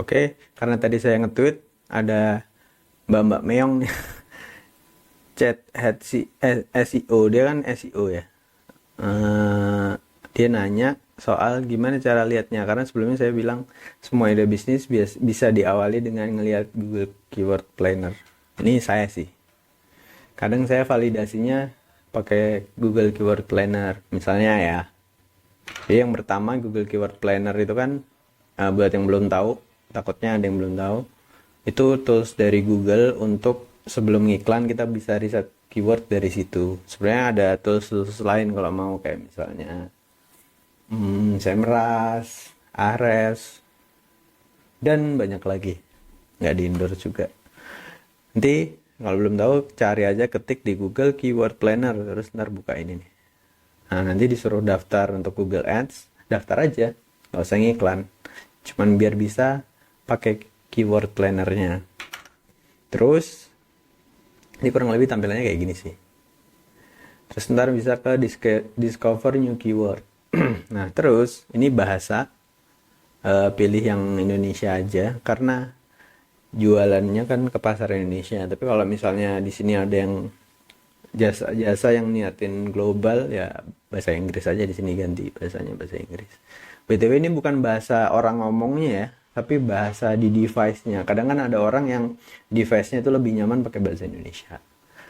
Oke, karena tadi saya nge-tweet ada Mbak Meong nih, chat head SEO, dia kan SEO ya. Eh, Dia nanya soal gimana cara lihatnya, karena sebelumnya saya bilang semua ide bisnis bisa diawali dengan ngelihat Google Keyword Planner. Ini saya sih. Kadang saya validasinya pakai Google Keyword Planner. Misalnya ya, jadi yang pertama Google Keyword Planner itu kan, buat yang belum tahu, takutnya ada yang belum tahu, itu tools dari Google untuk sebelum ngiklan kita bisa riset keyword dari situ. Sebenarnya ada tools lain kalau mau, kayak misalnya Semrush, Ahrefs, dan banyak lagi. Nggak di endorse juga. Nanti kalau belum tahu, cari aja, ketik di Google Keyword Planner, terus ntar buka ini nih. Nah, nanti disuruh daftar untuk Google Ads, daftar aja, nggak usah ngiklan. Cuman biar bisa pakai keyword plannernya. Terus, ini kurang lebih tampilannya kayak gini sih. Terus ntar bisa ke discover new keyword. Nah, terus ini bahasa, pilih yang Indonesia aja karena jualannya kan ke pasar Indonesia. Tapi kalau misalnya di sini ada yang jasa-jasa yang niatin global, ya bahasa Inggris aja, di sini ganti bahasanya bahasa Inggris. BTW ini bukan bahasa orang ngomongnya ya, tapi bahasa di device-nya. Kadang kan ada orang yang device-nya itu lebih nyaman pakai bahasa Indonesia.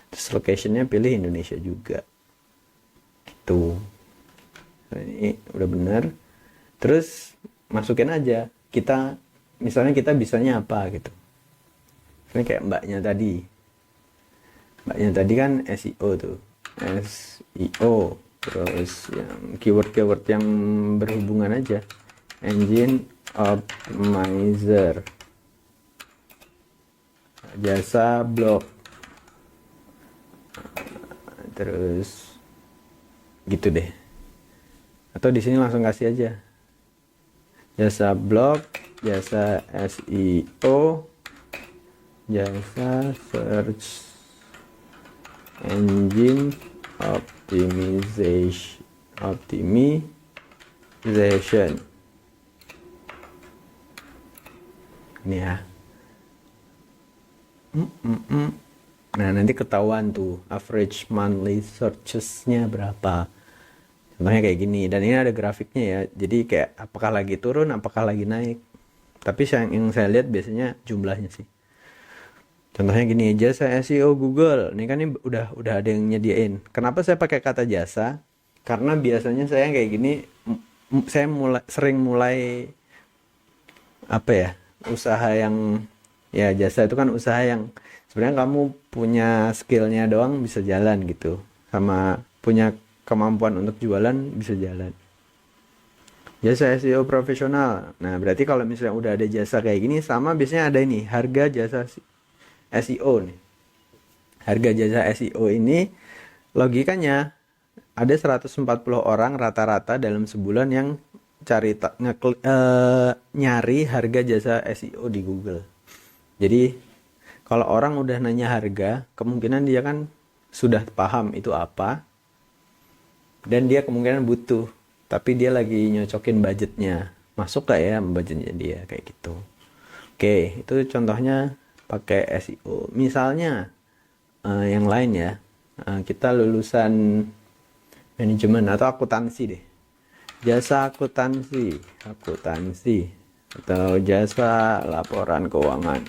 Terus location-nya pilih Indonesia juga. Gitu. Nah, ini udah bener. Terus masukin aja. Misalnya kita bisanya apa gitu. Ini kayak mbaknya tadi. Mbaknya tadi kan SEO tuh. SEO. Terus yang keyword-keyword yang berhubungan aja. Engine Optimizer. Jasa blog. Terus gitu deh. Atau di sini langsung kasih aja. Jasa blog, jasa SEO, jasa search engine optimization. Ini ya. Nah, nanti ketahuan tuh average monthly searches-nya berapa. Contohnya kayak gini, dan ini ada grafiknya ya. Jadi kayak apakah lagi turun, apakah lagi naik. Tapi yang saya lihat biasanya jumlahnya sih. Contohnya gini, jasa SEO Google. Ini kan ini udah ada yang nyediain. Kenapa saya pakai kata jasa? Karena biasanya saya kayak gini, saya sering mulai apa ya, usaha yang, ya jasa itu kan usaha yang sebenarnya kamu punya skillnya doang bisa jalan gitu, sama punya kemampuan untuk jualan bisa jalan. Jasa SEO profesional. Nah, berarti kalau misalnya udah ada jasa kayak gini, sama biasanya ada ini, harga jasa SEO nih. Harga jasa SEO ini logikanya ada 140 orang rata-rata dalam sebulan yang nyari harga jasa SEO di Google. Jadi kalau orang udah nanya harga, kemungkinan dia kan sudah paham itu apa, dan dia kemungkinan butuh, tapi dia lagi nyocokin budgetnya, masuk gak ya budgetnya dia, kayak gitu. Oke, itu contohnya pakai SEO. Misalnya yang lain ya, kita lulusan manajemen atau akuntansi deh, jasa akuntansi atau jasa laporan keuangan.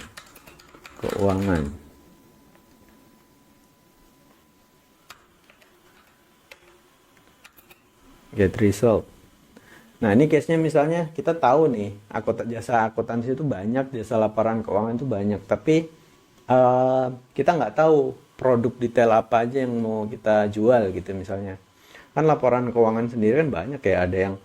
Get result. Nah, ini case-nya misalnya kita tahu nih, jasa akuntansi itu banyak, jasa laporan keuangan itu banyak, tapi kita nggak tahu produk detail apa aja yang mau kita jual gitu misalnya. Kan laporan keuangan sendiri kan banyak ya, ada yang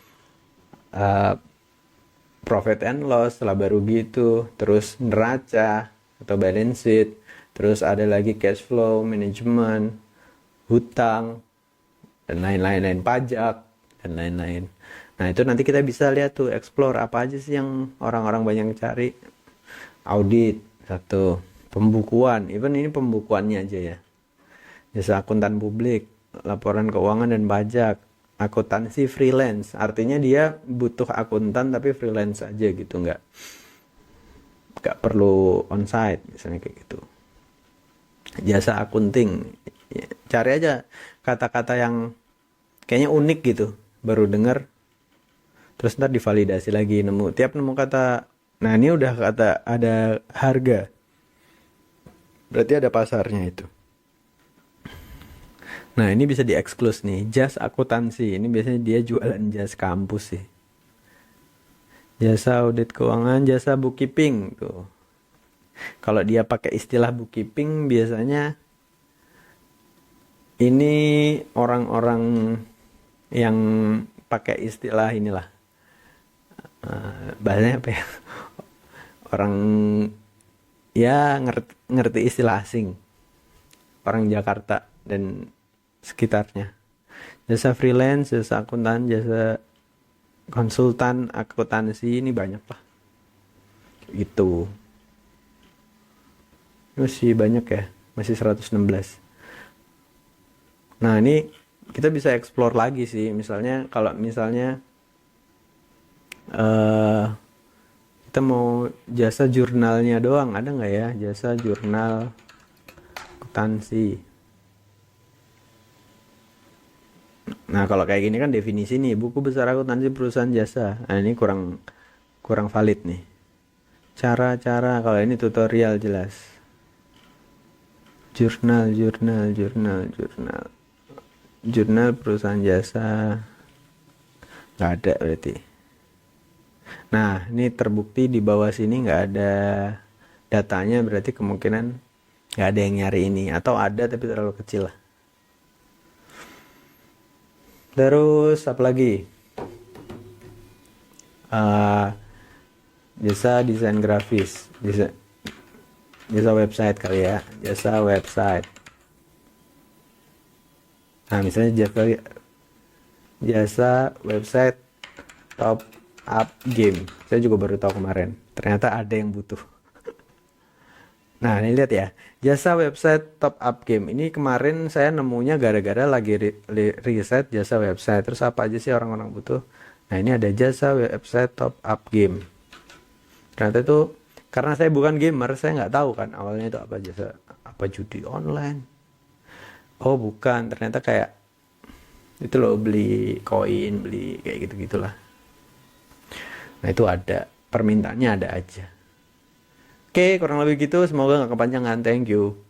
profit and loss, laba rugi itu, terus neraca atau balance sheet, terus ada lagi cash flow management, hutang, dan lain-lain, pajak, dan lain-lain. Nah, itu nanti kita bisa lihat tuh, explore apa aja sih yang orang-orang banyak cari. Audit, satu. Pembukuan, even ini pembukuannya aja ya. Jasa akuntan publik, laporan keuangan dan pajak. Akuntansi freelance, artinya dia butuh akuntan tapi freelance aja gitu, nggak nggak perlu onsite misalnya kayak gitu. Jasa akunting, cari aja kata-kata yang kayaknya unik gitu, baru denger, terus ntar divalidasi lagi, tiap nemu kata, nah ini udah kata ada harga, berarti ada pasarnya itu. Nah ini bisa dieksklus nih, jas akuntansi, ini biasanya dia jualan jas kampus sih. Jasa audit keuangan, jasa bookkeeping tuh. Kalau dia pakai istilah bookkeeping biasanya ini orang-orang yang pakai istilah inilah, bahasanya apa ya, orang ya ngerti istilah asing, orang Jakarta dan sekitarnya. Jasa freelance, jasa akuntan, jasa konsultan akuntansi, ini banyak lah gitu. Masih banyak ya, masih 116. Nah ini kita bisa explore lagi sih, misalnya kalau misalnya kita mau jasa jurnalnya doang, ada nggak ya jasa jurnal akuntansi. Nah kalau kayak gini kan definisi nih, buku besar akuntansi perusahaan jasa, nah ini kurang valid nih. Cara-cara, kalau ini tutorial jelas. Jurnal perusahaan jasa, nggak ada berarti. Nah ini terbukti di bawah sini nggak ada datanya, berarti kemungkinan nggak ada yang nyari ini, atau ada tapi terlalu kecil lah. Terus apa lagi? Jasa desain grafis, jasa website kali ya, jasa website. Nah misalnya jasa website top up game, saya juga baru tahu kemarin, ternyata ada yang butuh. Nah ini lihat ya, jasa website top up game ini kemarin saya nemunya gara-gara lagi riset jasa website, terus apa aja sih orang-orang butuh. Nah ini ada jasa website top up game. Ternyata itu karena saya bukan gamer, saya nggak tahu kan awalnya itu apa, jasa apa, judi online. Oh bukan, ternyata kayak itu loh, beli koin, beli kayak gitu-gitulah. Nah itu ada, permintaannya ada aja. Oke, kurang lebih gitu, semoga nggak kepanjangan. Thank you.